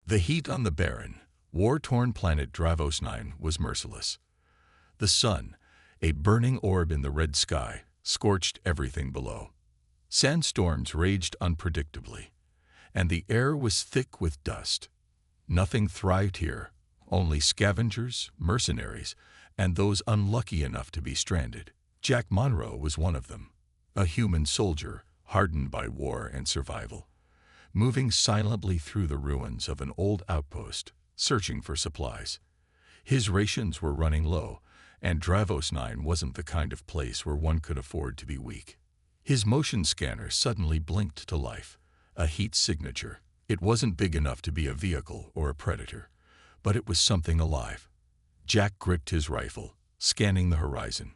The heat on the barren, war-torn planet Dravos 9 was merciless. The sun, a burning orb in the red sky, scorched everything below. Sandstorms raged unpredictably, and the air was thick with dust. Nothing thrived here, only scavengers, mercenaries, and those unlucky enough to be stranded. Jack Monroe was one of them, a human soldier hardened by war and survival, moving silently through the ruins of an old outpost, searching for supplies. His rations were running low, and Dravos 9 wasn't the kind of place where one could afford to be weak. His motion scanner suddenly blinked to life, a heat signature. It wasn't big enough to be a vehicle or a predator, but it was something alive. Jack gripped his rifle, scanning the horizon.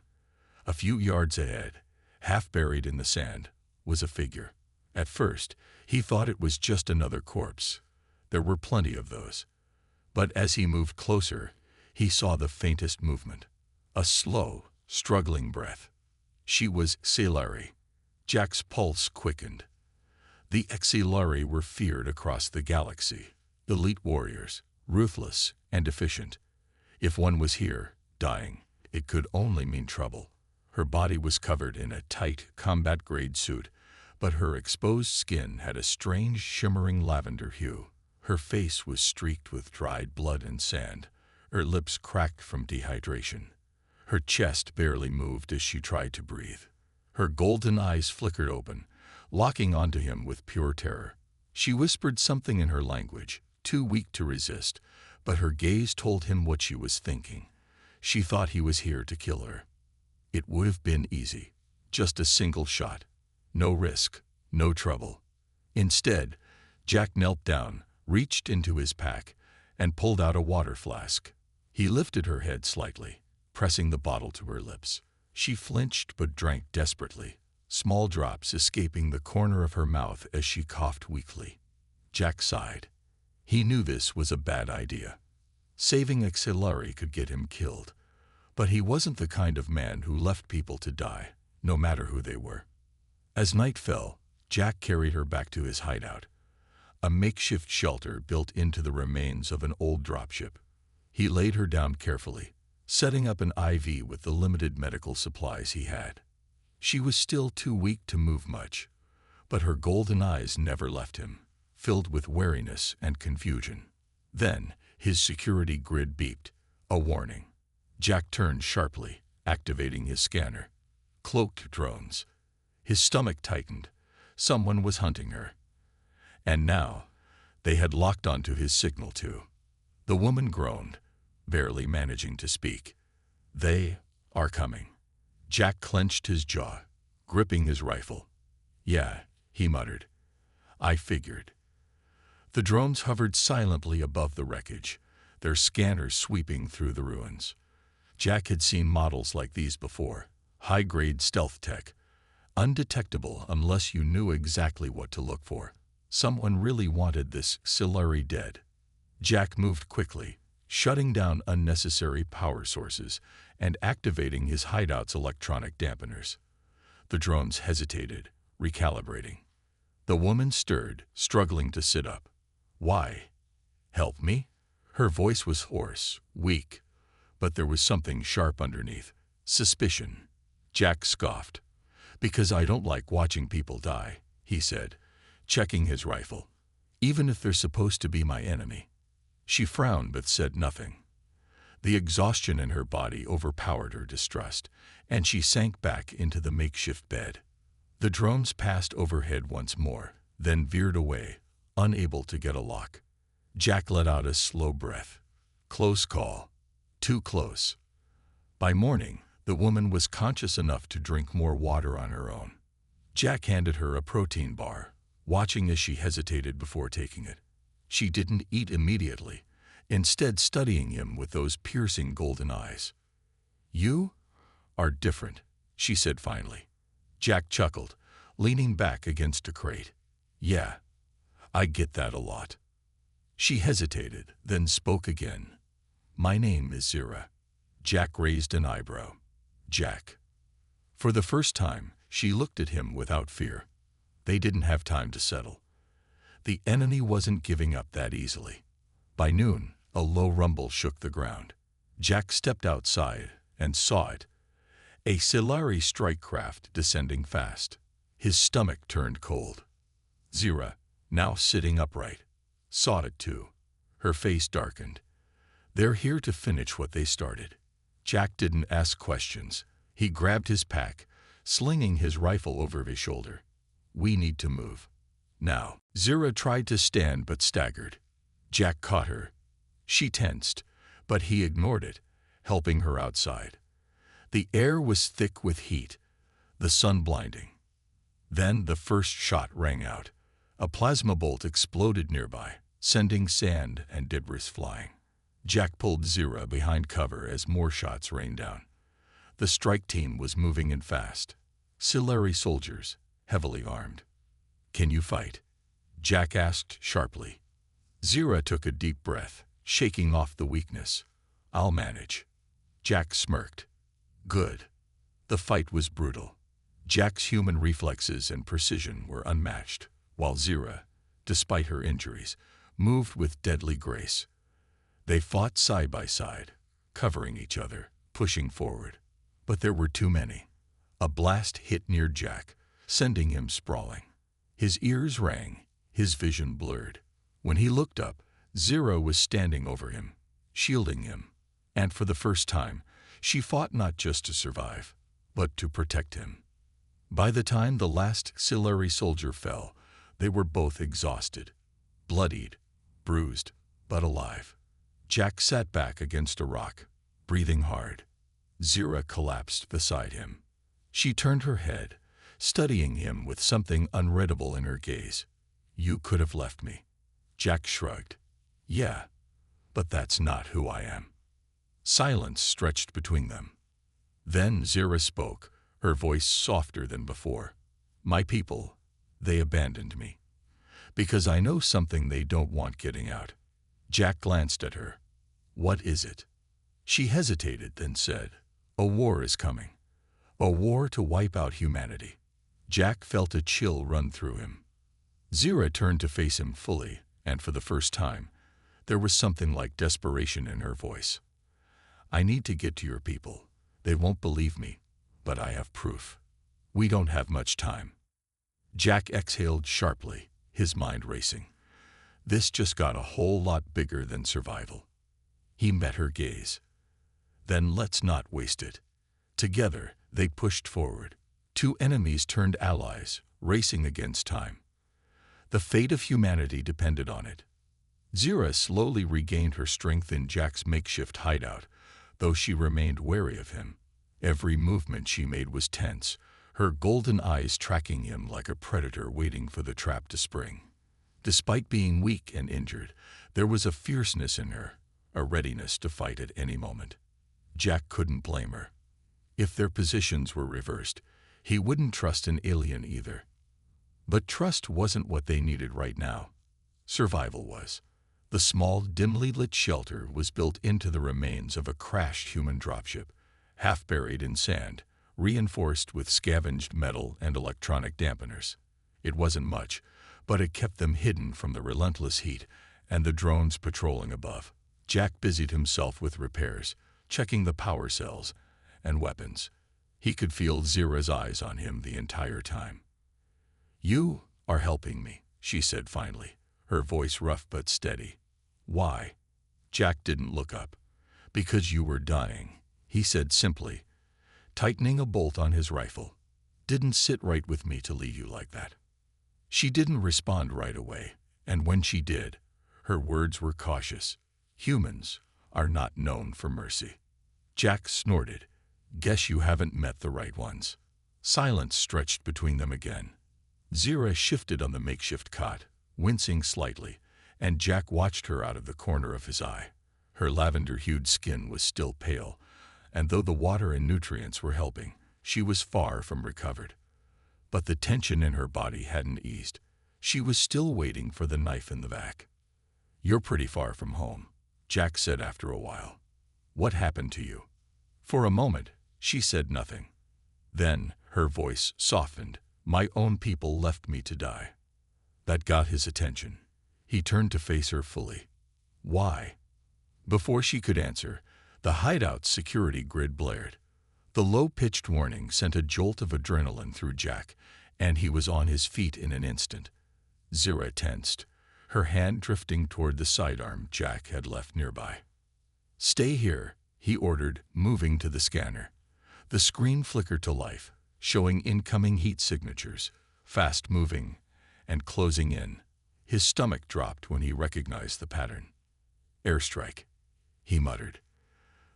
A few yards ahead, half buried in the sand, was a figure. At first, he thought it was just another corpse. There were plenty of those. But as he moved closer, he saw the faintest movement. A slow, struggling breath. She was Xelari. Jack's pulse quickened. The Xelari were feared across the galaxy. Elite warriors, ruthless and efficient. If one was here, dying, it could only mean trouble. Her body was covered in a tight, combat-grade suit, but her exposed skin had a strange, shimmering lavender hue. Her face was streaked with dried blood and sand, her lips cracked from dehydration. Her chest barely moved as she tried to breathe. Her golden eyes flickered open, locking onto him with pure terror. She whispered something in her language, too weak to resist, but her gaze told him what she was thinking. She thought he was here to kill her. It would have been easy. Just a single shot. No risk, no trouble. Instead, Jack knelt down, reached into his pack, and pulled out a water flask. He lifted her head slightly, pressing the bottle to her lips. She flinched but drank desperately, small drops escaping the corner of her mouth as she coughed weakly. Jack sighed. He knew this was a bad idea. Saving Xelari could get him killed, but he wasn't the kind of man who left people to die, no matter who they were. As night fell, Jack carried her back to his hideout, a makeshift shelter built into the remains of an old dropship. He laid her down carefully, setting up an IV with the limited medical supplies he had. She was still too weak to move much, but her golden eyes never left him, filled with wariness and confusion. Then, his security grid beeped, a warning. Jack turned sharply, activating his scanner. Cloaked drones. His stomach tightened. Someone was hunting her. And now, they had locked onto his signal too. The woman groaned, barely managing to speak. They are coming. Jack clenched his jaw, gripping his rifle. Yeah, he muttered. I figured. The drones hovered silently above the wreckage, their scanners sweeping through the ruins. Jack had seen models like these before, high-grade stealth tech, undetectable unless you knew exactly what to look for. Someone really wanted this Xelari dead. Jack moved quickly, shutting down unnecessary power sources and activating his hideout's electronic dampeners. The drones hesitated, recalibrating. The woman stirred, struggling to sit up. Why? Help me? Her voice was hoarse, weak, but there was something sharp underneath. Suspicion. Jack scoffed. Because I don't like watching people die, he said, checking his rifle. Even if they're supposed to be my enemy. She frowned but said nothing. The exhaustion in her body overpowered her distrust, and she sank back into the makeshift bed. The drones passed overhead once more, then veered away, unable to get a lock. Jack let out a slow breath. Close call. Too close. By morning, the woman was conscious enough to drink more water on her own. Jack handed her a protein bar, watching as she hesitated before taking it. She didn't eat immediately, instead studying him with those piercing golden eyes. You are different, she said finally. Jack chuckled, leaning back against a crate. Yeah, I get that a lot. She hesitated, then spoke again. My name is Zira. Jack raised an eyebrow. Jack. For the first time, she looked at him without fear. They didn't have time to settle. The enemy wasn't giving up that easily. By noon, a low rumble shook the ground. Jack stepped outside and saw it, a Silari strike craft descending fast. His stomach turned cold. Zira, now sitting upright, saw it too. Her face darkened. They're here to finish what they started. Jack didn't ask questions. He grabbed his pack, slinging his rifle over his shoulder. We need to move. Now. Zira tried to stand but staggered. Jack caught her. She tensed, but he ignored it, helping her outside. The air was thick with heat, the sun blinding. Then the first shot rang out. A plasma bolt exploded nearby, sending sand and debris flying. Jack pulled Zira behind cover as more shots rained down. The strike team was moving in fast. Silari soldiers, heavily armed. Can you fight? Jack asked sharply. Zira took a deep breath, shaking off the weakness. I'll manage. Jack smirked. Good. The fight was brutal. Jack's human reflexes and precision were unmatched, while Zira, despite her injuries, moved with deadly grace. They fought side by side, covering each other, pushing forward. But there were too many. A blast hit near Jack, sending him sprawling. His ears rang, his vision blurred. When he looked up, Zira was standing over him, shielding him. And for the first time, she fought not just to survive, but to protect him. By the time the last Silari soldier fell, they were both exhausted, bloodied, bruised, but alive. Jack sat back against a rock, breathing hard. Zira collapsed beside him. She turned her head, studying him with something unreadable in her gaze. You could have left me. Jack shrugged. Yeah, but that's not who I am. Silence stretched between them. Then Zira spoke, her voice softer than before. My people, they abandoned me. Because I know something they don't want getting out. Jack glanced at her. What is it? She hesitated, then said, a war is coming. A war to wipe out humanity. Jack felt a chill run through him. Zira turned to face him fully, and for the first time, there was something like desperation in her voice. I need to get to your people. They won't believe me, but I have proof. We don't have much time. Jack exhaled sharply, his mind racing. This just got a whole lot bigger than survival. He met her gaze. Then let's not waste it. Together, they pushed forward. Two enemies turned allies, racing against time. The fate of humanity depended on it. Zira slowly regained her strength in Jack's makeshift hideout, though she remained wary of him. Every movement she made was tense, her golden eyes tracking him like a predator waiting for the trap to spring. Despite being weak and injured, there was a fierceness in her, a readiness to fight at any moment. Jack couldn't blame her. If their positions were reversed, he wouldn't trust an alien either. But trust wasn't what they needed right now. Survival was. The small, dimly lit shelter was built into the remains of a crashed human dropship, half buried in sand, reinforced with scavenged metal and electronic dampeners. It wasn't much, but it kept them hidden from the relentless heat and the drones patrolling above. Jack busied himself with repairs, checking the power cells and weapons. He could feel Zira's eyes on him the entire time. You are helping me, she said finally, her voice rough but steady. Why? Jack didn't look up. Because you were dying, he said simply, tightening a bolt on his rifle. Didn't sit right with me to leave you like that. She didn't respond right away, and when she did, her words were cautious. Humans are not known for mercy. Jack snorted. Guess you haven't met the right ones. Silence stretched between them again. Zira shifted on the makeshift cot, wincing slightly, and Jack watched her out of the corner of his eye. Her lavender-hued skin was still pale, and though the water and nutrients were helping, she was far from recovered. But the tension in her body hadn't eased. She was still waiting for the knife in the back. You're pretty far from home, Jack said after a while. What happened to you? For a moment, she said nothing. Then her voice softened. My own people left me to die. That got his attention. He turned to face her fully. Why? Before she could answer, the hideout's security grid blared. The low-pitched warning sent a jolt of adrenaline through Jack, and he was on his feet in an instant. Zira tensed, her hand drifting toward the sidearm Jack had left nearby. "Stay here," he ordered, moving to the scanner. The screen flickered to life, showing incoming heat signatures, fast-moving and closing in. His stomach dropped when he recognized the pattern. "Airstrike," he muttered.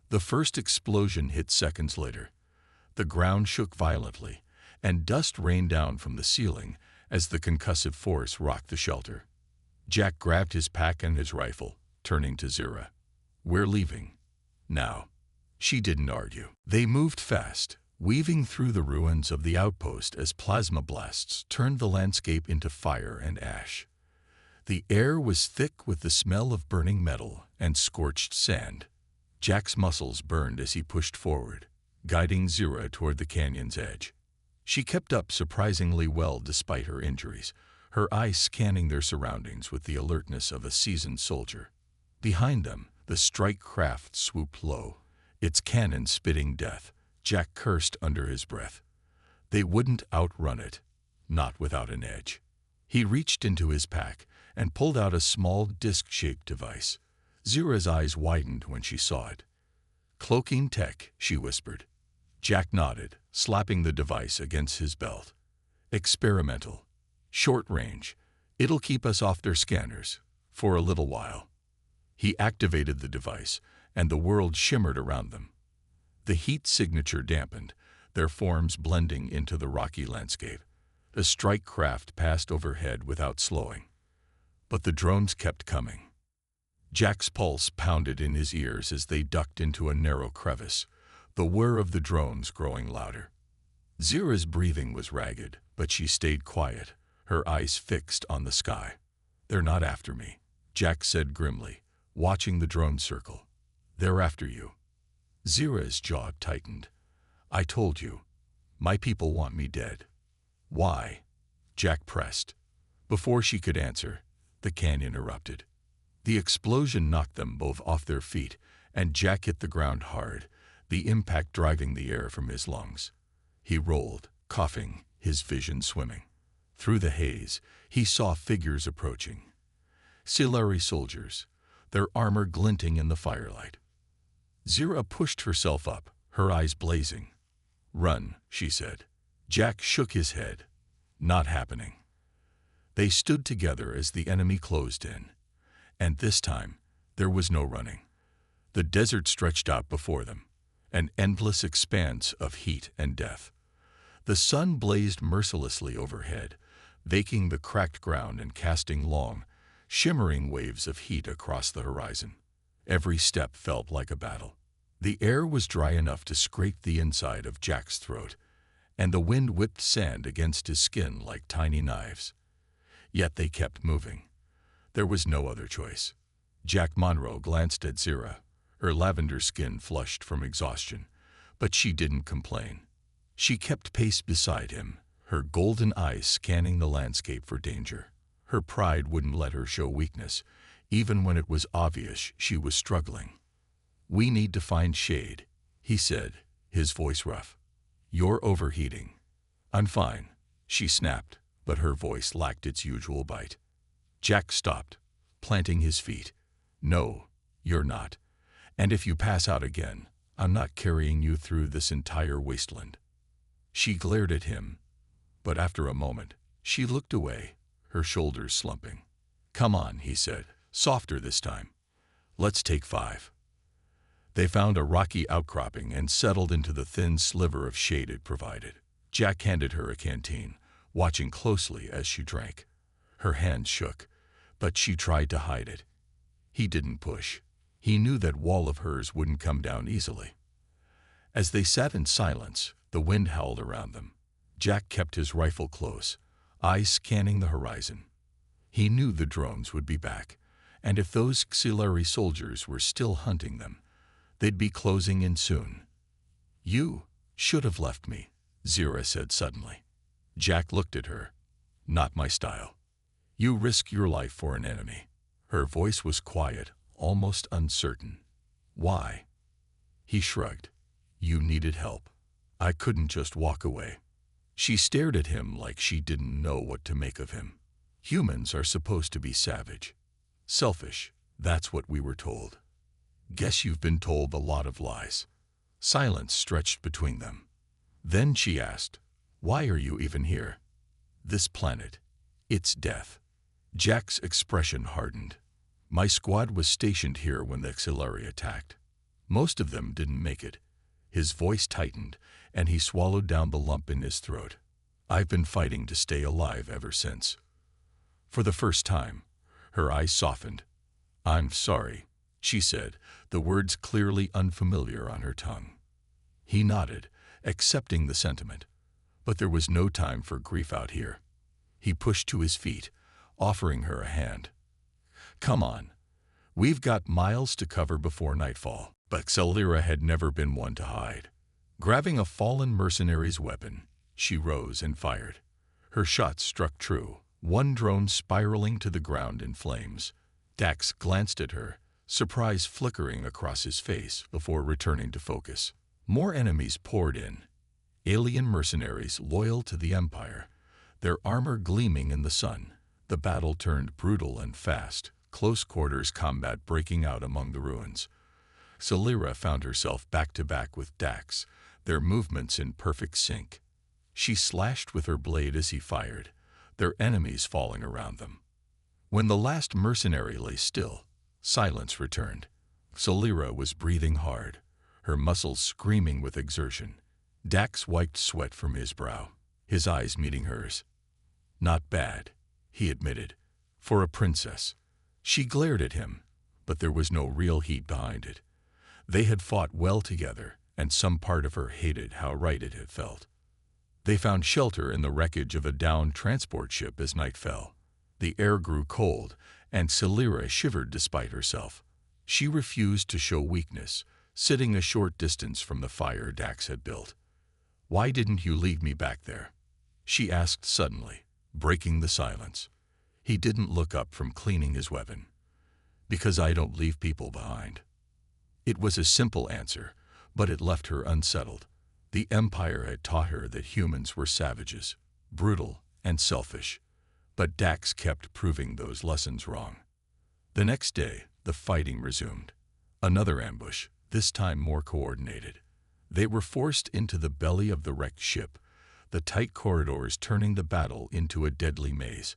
The first explosion hit seconds later. The ground shook violently, and dust rained down from the ceiling as the concussive force rocked the shelter. Jack grabbed his pack and his rifle, turning to Zira. "We're leaving. Now." She didn't argue. They moved fast, weaving through the ruins of the outpost as plasma blasts turned the landscape into fire and ash. The air was thick with the smell of burning metal and scorched sand. Jack's muscles burned as he pushed forward, guiding Zira toward the canyon's edge. She kept up surprisingly well despite her injuries, her eyes scanning their surroundings with the alertness of a seasoned soldier. Behind them, the strike craft swooped low, its cannon spitting death. Jack cursed under his breath. They wouldn't outrun it, not without an edge. He reached into his pack and pulled out a small disc-shaped device. Zira's eyes widened when she saw it. "Cloaking tech," she whispered. Jack nodded, slapping the device against his belt. "Experimental. Short range. It'll keep us off their scanners. For a little while." He activated the device, and the world shimmered around them. The heat signature dampened, their forms blending into the rocky landscape. The strike craft passed overhead without slowing. But the drones kept coming. Jack's pulse pounded in his ears as they ducked into a narrow crevice, the whir of the drones growing louder. Zira's breathing was ragged, but she stayed quiet, her eyes fixed on the sky. "They're not after me," Jack said grimly, watching the drone circle. "They're after you." Zira's jaw tightened. "I told you. My people want me dead." "Why?" Jack pressed. Before she could answer, the canyon erupted. The explosion knocked them both off their feet, and Jack hit the ground hard, the impact driving the air from his lungs. He rolled, coughing, his vision swimming. Through the haze, he saw figures approaching. Silari soldiers, their armor glinting in the firelight. Zira pushed herself up, her eyes blazing. "Run," she said. Jack shook his head. "Not happening." They stood together as the enemy closed in. And this time, there was no running. The desert stretched out before them, an endless expanse of heat and death. The sun blazed mercilessly overhead, baking the cracked ground and casting long, shimmering waves of heat across the horizon. Every step felt like a battle. The air was dry enough to scrape the inside of Jack's throat, and the wind whipped sand against his skin like tiny knives. Yet they kept moving. There was no other choice. Jack Monroe glanced at Zira, her lavender skin flushed from exhaustion, but she didn't complain. She kept pace beside him, her golden eyes scanning the landscape for danger. Her pride wouldn't let her show weakness, even when it was obvious she was struggling. "We need to find shade," he said, his voice rough. "You're overheating." "I'm fine," she snapped, but her voice lacked its usual bite. Jack stopped, planting his feet. "No, you're not. And if you pass out again, I'm not carrying you through this entire wasteland." She glared at him, but after a moment, she looked away, her shoulders slumping. "Come on," he said, softer this time. "Let's take 5." They found a rocky outcropping and settled into the thin sliver of shade it provided. Jack handed her a canteen, watching closely as she drank. Her hand shook, but she tried to hide it. He didn't push. He knew that wall of hers wouldn't come down easily. As they sat in silence, the wind howled around them. Jack kept his rifle close, eyes scanning the horizon. He knew the drones would be back, and if those Xilari soldiers were still hunting them, they'd be closing in soon. "You should have left me," Zira said suddenly. Jack looked at her. "Not my style. You risk your life for an enemy." Her voice was quiet, almost uncertain. Why? He shrugged. You needed help. I couldn't just walk away. She stared at him like she didn't know what to make of him. Humans are supposed to be savage. Selfish, that's what we were told. Guess you've been told a lot of lies. Silence stretched between them. Then she asked, why are you even here? This planet. It's death. Jack's expression hardened. My squad was stationed here when the Xilari attacked. Most of them didn't make it. His voice tightened, and he swallowed down the lump in his throat. I've been fighting to stay alive ever since. For the first time, her eyes softened. I'm sorry, she said, the words clearly unfamiliar on her tongue. He nodded, accepting the sentiment. But there was no time for grief out here. He pushed to his feet, offering her a hand. Come on. We've got miles to cover before nightfall. But Xilari had never been one to hide. Grabbing a fallen mercenary's weapon, she rose and fired. Her shot struck true, one drone spiraling to the ground in flames. Dax glanced at her, surprise flickering across his face before returning to focus. More enemies poured in. Alien mercenaries loyal to the Empire, their armor gleaming in the sun. The battle turned brutal and fast, close quarters combat breaking out among the ruins. Xilari found herself back-to-back with Dax, their movements in perfect sync. She slashed with her blade as he fired, their enemies falling around them. When the last mercenary lay still, silence returned. Xilari was breathing hard, her muscles screaming with exertion. Dax wiped sweat from his brow, his eyes meeting hers. Not bad, he admitted, for a princess. She glared at him, but there was no real heat behind it. They had fought well together, and some part of her hated how right it had felt. They found shelter in the wreckage of a downed transport ship as night fell. The air grew cold, and Xilari shivered despite herself. She refused to show weakness, sitting a short distance from the fire Dax had built. Why didn't you leave me back there? She asked suddenly, breaking the silence. He didn't look up from cleaning his weapon. Because I don't leave people behind. It was a simple answer, but it left her unsettled. The Empire had taught her that humans were savages, brutal, and selfish. But Dax kept proving those lessons wrong. The next day, the fighting resumed. Another ambush, this time more coordinated. They were forced into the belly of the wrecked ship, the tight corridors turning the battle into a deadly maze.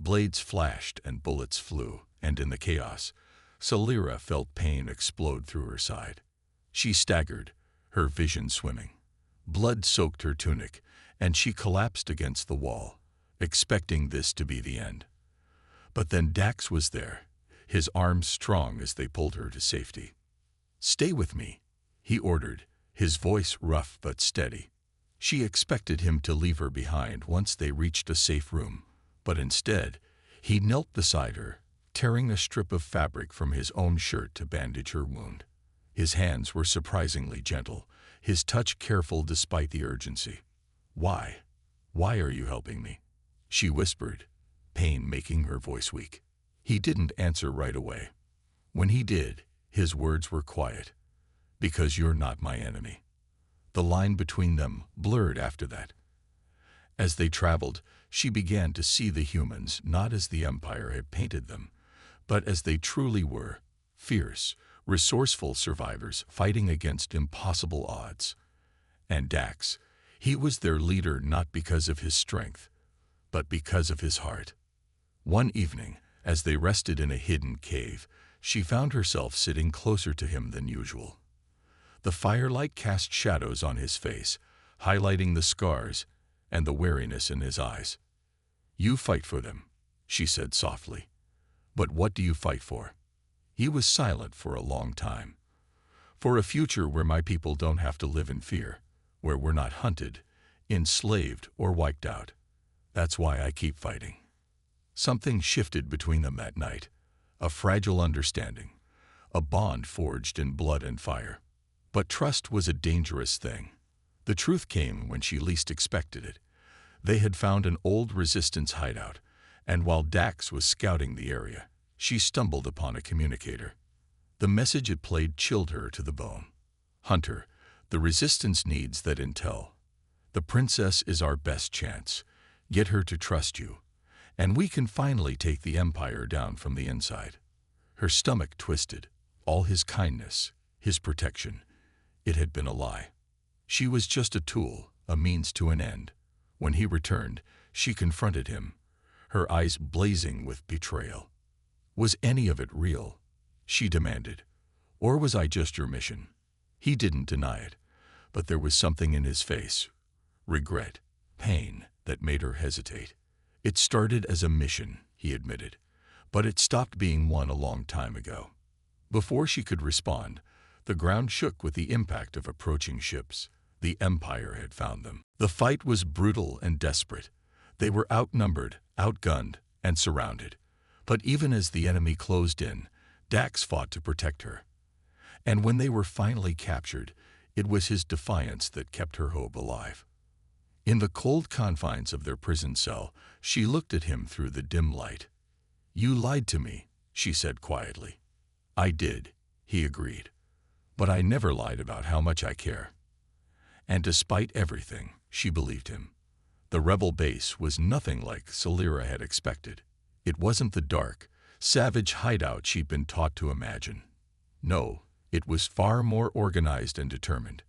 Blades flashed and bullets flew, and in the chaos, Xilari felt pain explode through her side. She staggered, her vision swimming. Blood soaked her tunic, and she collapsed against the wall, expecting this to be the end. But then Dax was there, his arms strong as they pulled her to safety. Stay with me, he ordered, his voice rough but steady. She expected him to leave her behind once they reached a safe room, but instead, he knelt beside her, tearing a strip of fabric from his own shirt to bandage her wound. His hands were surprisingly gentle, his touch careful despite the urgency. Why? Why are you helping me? She whispered, pain making her voice weak. He didn't answer right away. When he did, his words were quiet. Because you're not my enemy. The line between them blurred after that. As they traveled, she began to see the humans not as the Empire had painted them, but as they truly were, fierce, resourceful survivors fighting against impossible odds. And Dax, he was their leader not because of his strength, but because of his heart. One evening, as they rested in a hidden cave, she found herself sitting closer to him than usual. The firelight cast shadows on his face, highlighting the scars and the weariness in his eyes. You fight for them, she said softly. But what do you fight for? He was silent for a long time. For a future where my people don't have to live in fear, where we're not hunted, enslaved, or wiped out. That's why I keep fighting. Something shifted between them that night, a fragile understanding, a bond forged in blood and fire. But trust was a dangerous thing. The truth came when she least expected it. They had found an old resistance hideout, and while Dax was scouting the area, she stumbled upon a communicator. The message it played chilled her to the bone. Hunter, the Resistance needs that intel. The princess is our best chance. Get her to trust you, and we can finally take the Empire down from the inside. Her stomach twisted. All his kindness, his protection, it had been a lie. She was just a tool, a means to an end. When he returned, she confronted him, her eyes blazing with betrayal. Was any of it real? She demanded. Or was I just your mission? He didn't deny it, but there was something in his face, regret, pain, that made her hesitate. It started as a mission, he admitted, but it stopped being one a long time ago. Before she could respond, the ground shook with the impact of approaching ships. The Empire had found them. The fight was brutal and desperate. They were outnumbered, outgunned, and surrounded. But even as the enemy closed in, Dax fought to protect her. And when they were finally captured, it was his defiance that kept her hope alive. In the cold confines of their prison cell, she looked at him through the dim light. "You lied to me," she said quietly. "I did," he agreed. "But I never lied about how much I care." And despite everything, she believed him. The rebel base was nothing like Celira had expected. It wasn't the dark, savage hideout she'd been taught to imagine. No, it was far more organized and determined.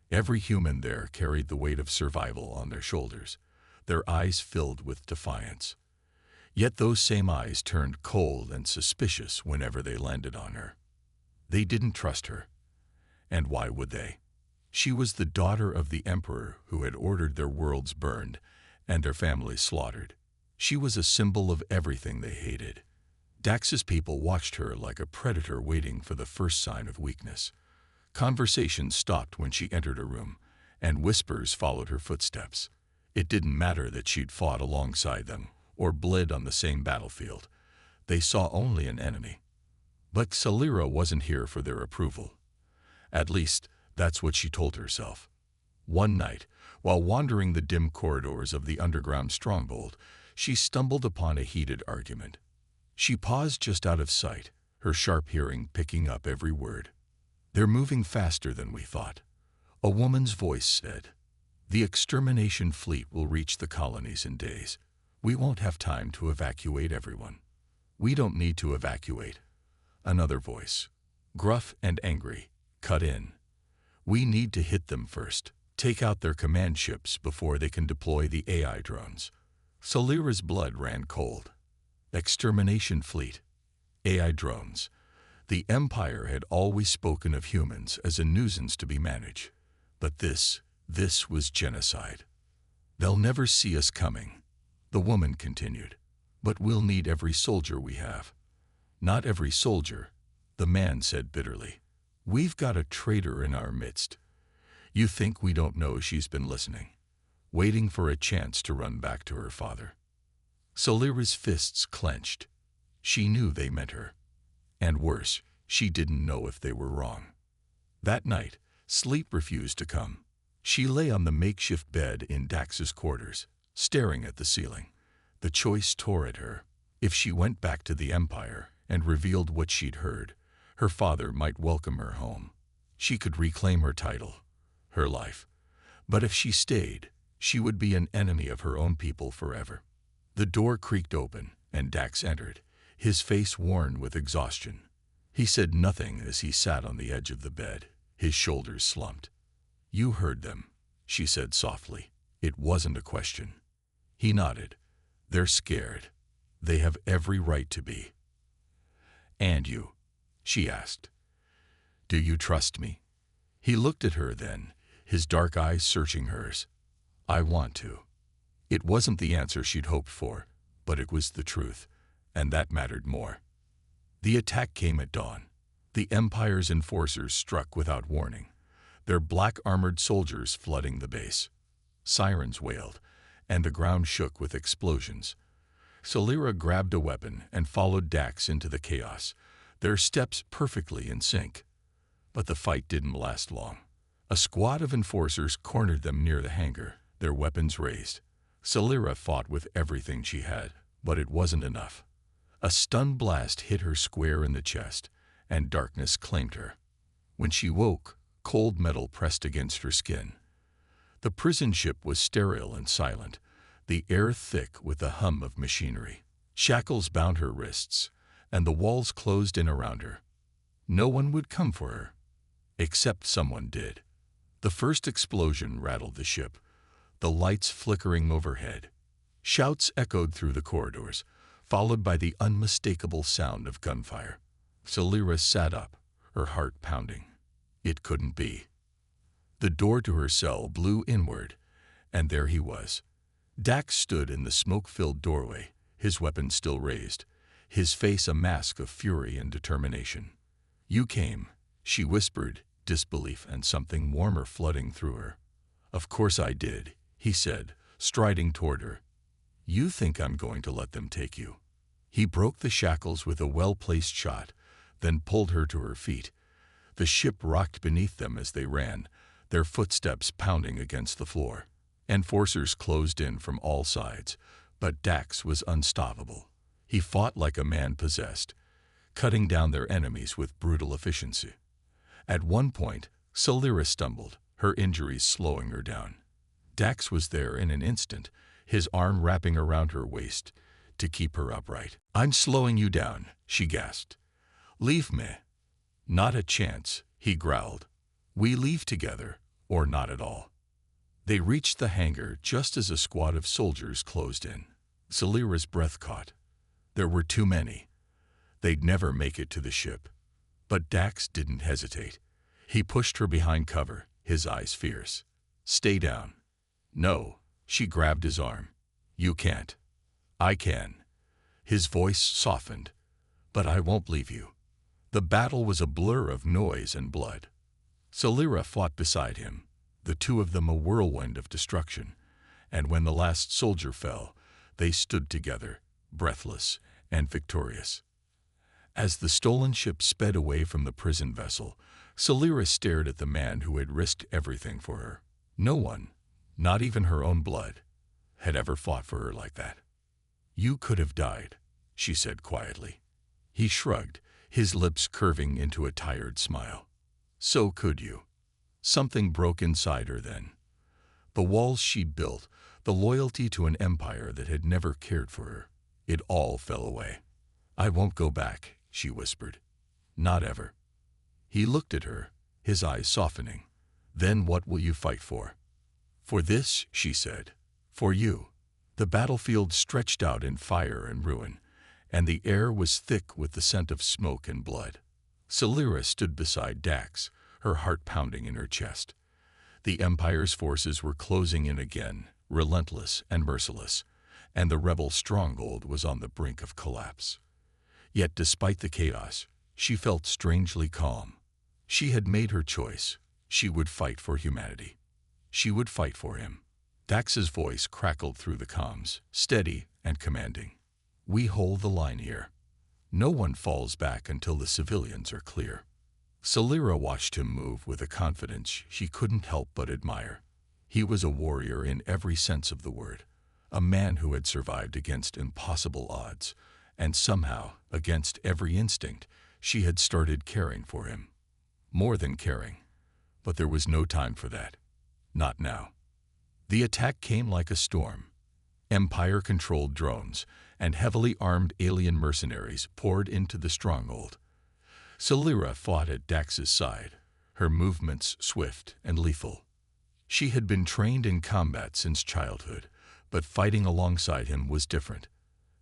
Every human there carried the weight of survival on their shoulders, their eyes filled with defiance. Yet those same eyes turned cold and suspicious whenever they landed on her. They didn't trust her. And why would they? She was the daughter of the Emperor who had ordered their worlds burned and their families slaughtered. She was a symbol of everything they hated. Dax's people watched her like a predator waiting for the first sign of weakness. Conversations stopped when she entered a room, and whispers followed her footsteps. It didn't matter that she'd fought alongside them or bled on the same battlefield. They saw only an enemy. But Celira wasn't here for their approval. At least, that's what she told herself. One night, while wandering the dim corridors of the underground stronghold, she stumbled upon a heated argument. She paused just out of sight, her sharp hearing picking up every word. "They're moving faster than we thought," a woman's voice said. "The extermination fleet will reach the colonies in days. We won't have time to evacuate everyone." "We don't need to evacuate," another voice, gruff and angry, cut in. "We need to hit them first, take out their command ships before they can deploy the AI drones." Celira's blood ran cold. Extermination fleet, AI drones. The Empire had always spoken of humans as a nuisance to be managed. But this was genocide. "They'll never see us coming," the woman continued. "But we'll need every soldier we have." "Not every soldier," the man said bitterly. "We've got a traitor in our midst. You think we don't know she's been listening, waiting for a chance to run back to her father?" Celira's fists clenched. She knew they meant her. And worse, she didn't know if they were wrong. That night, sleep refused to come. She lay on the makeshift bed in Dax's quarters, staring at the ceiling. The choice tore at her. If she went back to the Empire and revealed what she'd heard, her father might welcome her home. She could reclaim her title, her life. But if she stayed, she would be an enemy of her own people forever. The door creaked open, and Dax entered, his face worn with exhaustion. He said nothing as he sat on the edge of the bed, his shoulders slumped. "You heard them," she said softly. It wasn't a question. He nodded. "They're scared. They have every right to be." "And you?" she asked. "Do you trust me?" He looked at her then, his dark eyes searching hers. "I want to." It wasn't the answer she'd hoped for, but it was the truth, and that mattered more. The attack came at dawn. The Empire's enforcers struck without warning, their black-armored soldiers flooding the base. Sirens wailed, and the ground shook with explosions. Celira grabbed a weapon and followed Dax into the chaos, their steps perfectly in sync. But the fight didn't last long. A squad of enforcers cornered them near the hangar, their weapons raised. Celira fought with everything she had, but it wasn't enough. A stun blast hit her square in the chest, and darkness claimed her. When she woke, cold metal pressed against her skin. The prison ship was sterile and silent, the air thick with the hum of machinery. Shackles bound her wrists, and the walls closed in around her. No one would come for her. Except someone did. The first explosion rattled the ship, the lights flickering overhead. Shouts echoed through the corridors, followed by the unmistakable sound of gunfire. Celira sat up, her heart pounding. It couldn't be. The door to her cell blew inward, and there he was. Dax stood in the smoke-filled doorway, his weapon still raised, his face a mask of fury and determination. "You came," she whispered, disbelief and something warmer flooding through her. "Of course I did," he said, striding toward her. "You think I'm going to let them take you?" He broke the shackles with a well-placed shot, then pulled her to her feet. The ship rocked beneath them as they ran, their footsteps pounding against the floor. Enforcers closed in from all sides, but Dax was unstoppable. He fought like a man possessed, cutting down their enemies with brutal efficiency. At one point, Celira stumbled, her injuries slowing her down. Dax was there in an instant, his arm wrapping around her waist to keep her upright. "I'm slowing you down," she gasped. "Leave me." "Not a chance," he growled. "We leave together, or not at all." They reached the hangar just as a squad of soldiers closed in. Celira's breath caught. There were too many. They'd never make it to the ship. But Dax didn't hesitate. He pushed her behind cover, his eyes fierce. "Stay down." "No." She grabbed his arm. "You can't." "I can." His voice softened. "But I won't leave you." The battle was a blur of noise and blood. Celira fought beside him, the two of them a whirlwind of destruction, and when the last soldier fell, they stood together, breathless and victorious. As the stolen ship sped away from the prison vessel, Celira stared at the man who had risked everything for her. No one, not even her own blood, had ever fought for her like that. "You could have died," she said quietly. He shrugged, his lips curving into a tired smile. "So could you." Something broke inside her then. The walls she built, the loyalty to an empire that had never cared for her, it all fell away. "I won't go back," she whispered. "Not ever." He looked at her, his eyes softening. "Then what will you fight for?" "For this," she said. "For you." The battlefield stretched out in fire and ruin, and the air was thick with the scent of smoke and blood. Celira stood beside Dax, her heart pounding in her chest. The Empire's forces were closing in again, relentless and merciless, and the rebel stronghold was on the brink of collapse. Yet despite the chaos, she felt strangely calm. She had made her choice. She would fight for humanity. She would fight for him. Dax's voice crackled through the comms, steady and commanding. "We hold the line here. No one falls back until the civilians are clear." Celira watched him move with a confidence she couldn't help but admire. He was a warrior in every sense of the word, a man who had survived against impossible odds, and somehow, against every instinct, she had started caring for him. More than caring. But there was no time for that. Not now. The attack came like a storm. Empire-controlled drones and heavily armed alien mercenaries poured into the stronghold. Celira fought at Dax's side, her movements swift and lethal. She had been trained in combat since childhood, but fighting alongside him was different.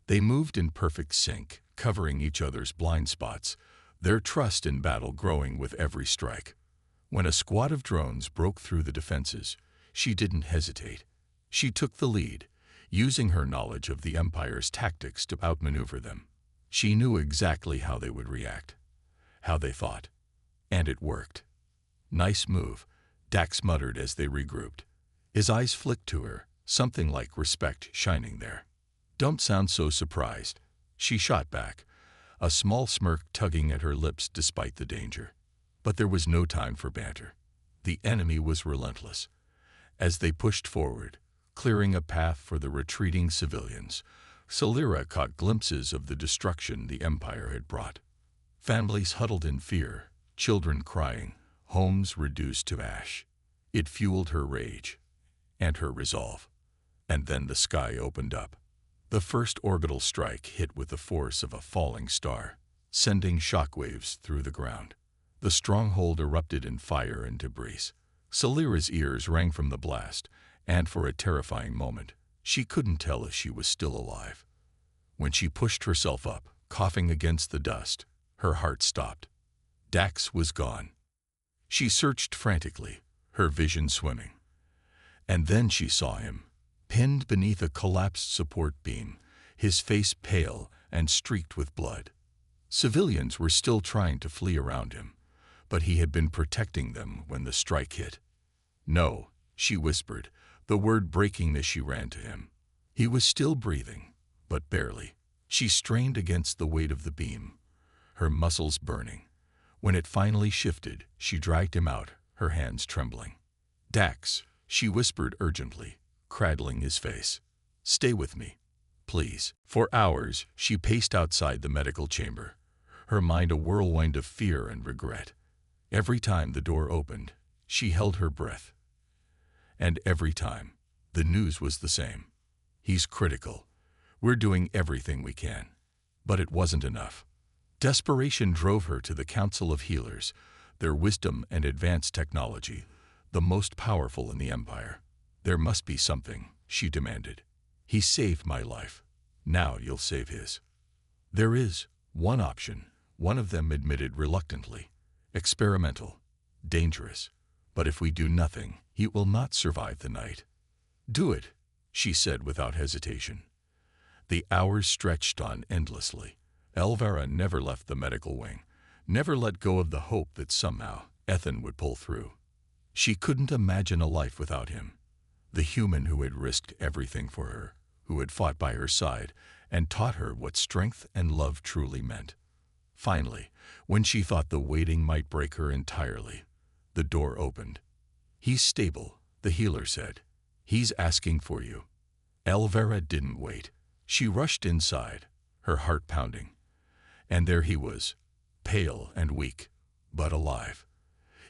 They moved in perfect sync, covering each other's blind spots, their trust in battle growing with every strike. When a squad of drones broke through the defenses, she didn't hesitate. She took the lead, using her knowledge of the Empire's tactics to outmaneuver them. She knew exactly how they would react, how they thought. And it worked. "Nice move," Dax muttered as they regrouped. His eyes flicked to her, something like respect shining there. "Don't sound so surprised," she shot back, a small smirk tugging at her lips despite the danger. But there was no time for banter. The enemy was relentless. As they pushed forward, clearing a path for the retreating civilians, Celira caught glimpses of the destruction the Empire had brought. Families huddled in fear, children crying, homes reduced to ash. It fueled her rage and her resolve. And then the sky opened up. The first orbital strike hit with the force of a falling star, sending shockwaves through the ground. The stronghold erupted in fire and debris. Salira's ears rang from the blast, and for a terrifying moment, she couldn't tell if she was still alive. When she pushed herself up, coughing against the dust, her heart stopped. Dax was gone. She searched frantically, her vision swimming. And then she saw him, pinned beneath a collapsed support beam, his face pale and streaked with blood. Civilians were still trying to flee around him, but he had been protecting them when the strike hit. "No," she whispered, the word breaking as she ran to him. He was still breathing, but barely. She strained against the weight of the beam, her muscles burning. When it finally shifted, she dragged him out, her hands trembling. "Dax," she whispered urgently, cradling his face. "Stay with me, please." For hours, she paced outside the medical chamber, her mind a whirlwind of fear and regret. Every time the door opened, she held her breath. And every time, the news was the same. "He's critical. We're doing everything we can." But it wasn't enough. Desperation drove her to the Council of Healers, their wisdom and advanced technology, the most powerful in the Empire. "There must be something," she demanded. "He saved my life. Now you'll save his." "There is one option," one of them admitted reluctantly. "Experimental, dangerous, but if we do nothing, he will not survive the night." "Do it," she said without hesitation. The hours stretched on endlessly. Elvira never left the medical wing, never let go of the hope that somehow Ethan would pull through. She couldn't imagine a life without him, the human who had risked everything for her, who had fought by her side and taught her what strength and love truly meant. Finally, when she thought the waiting might break her entirely, the door opened. "He's stable," the healer said. "He's asking for you." Elvira didn't wait. She rushed inside, her heart pounding. And there he was, pale and weak, but alive.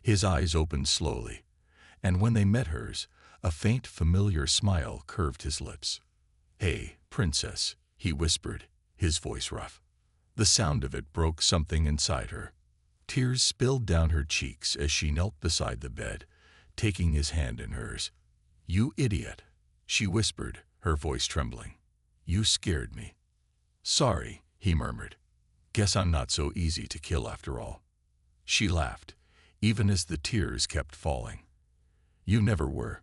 His eyes opened slowly, and when they met hers, a faint, familiar smile curved his lips. "Hey, princess," he whispered, his voice rough. The sound of it broke something inside her. Tears spilled down her cheeks as she knelt beside the bed, taking his hand in hers. "You idiot," she whispered, her voice trembling. "You scared me." "Sorry," he murmured. "Guess I'm not so easy to kill after all." She laughed, even as the tears kept falling. "You never were."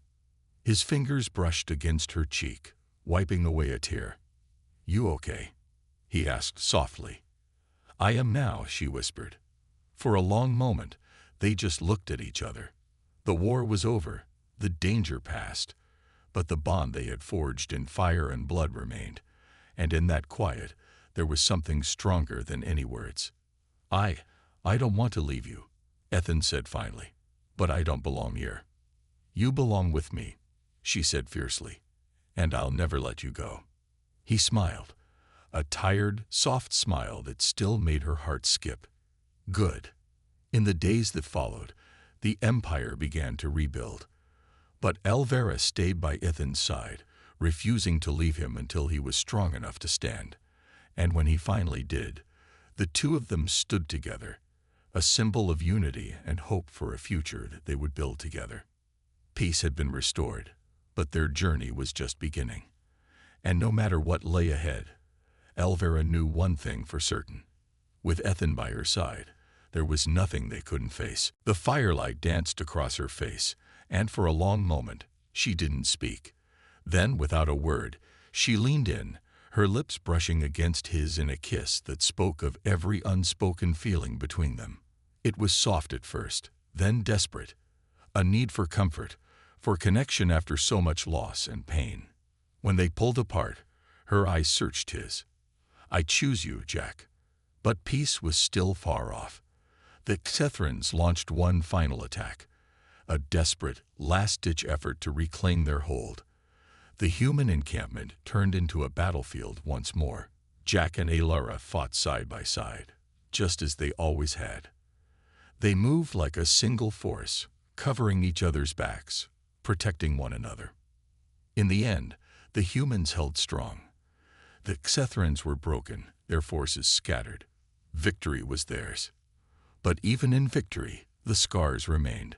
His fingers brushed against her cheek, wiping away a tear. "You okay?" he asked softly. "I am now," she whispered. For a long moment, they just looked at each other. The war was over, the danger past, but the bond they had forged in fire and blood remained, and in that quiet, there was something stronger than any words. I don't want to leave you," Ethan said finally, "but I don't belong here." "You belong with me," she said fiercely, "and I'll never let you go." He smiled, a tired, soft smile that still made her heart skip. Good. In the days that followed, the Empire began to rebuild. But Elvira stayed by Ethan's side, refusing to leave him until he was strong enough to stand. And when he finally did, the two of them stood together, a symbol of unity and hope for a future that they would build together. Peace had been restored, but their journey was just beginning. And no matter what lay ahead, Elvira knew one thing for certain. With Ethan by her side, there was nothing they couldn't face. The firelight danced across her face, and for a long moment, she didn't speak. Then, without a word, she leaned in, her lips brushing against his in a kiss that spoke of every unspoken feeling between them. It was soft at first, then desperate, a need for comfort, for connection after so much loss and pain. When they pulled apart, her eyes searched his. "I choose you, Jack." But peace was still far off. The Xethrans launched one final attack, a desperate, last-ditch effort to reclaim their hold. The human encampment turned into a battlefield once more. Jack and Alara fought side by side, just as they always had. They moved like a single force, covering each other's backs, protecting one another. In the end, the humans held strong. The Xethrans were broken, their forces scattered. Victory was theirs. But even in victory, the scars remained.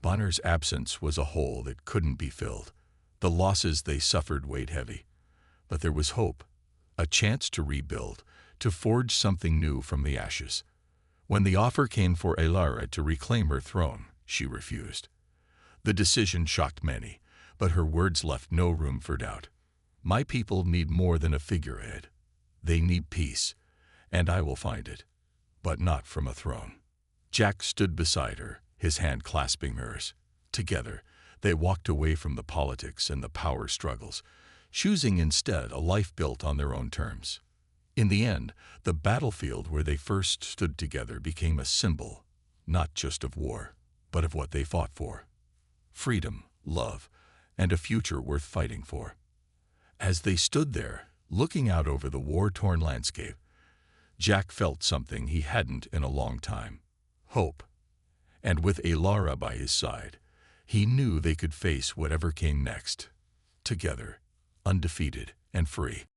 Bonner's absence was a hole that couldn't be filled. The losses they suffered weighed heavy. But there was hope, a chance to rebuild, to forge something new from the ashes. When the offer came for Elara to reclaim her throne, she refused. The decision shocked many, but her words left no room for doubt. My people need more than a figurehead. They need peace, and I will find it, but not from a throne. Jack stood beside her, his hand clasping hers. Together, they walked away from the politics and the power struggles, choosing instead a life built on their own terms. In the end, the battlefield where they first stood together became a symbol, not just of war, but of what they fought for: freedom, love, and a future worth fighting for. As they stood there, looking out over the war-torn landscape, Jack felt something he hadn't in a long time: hope. And with Elara by his side, he knew they could face whatever came next, together, undefeated and free.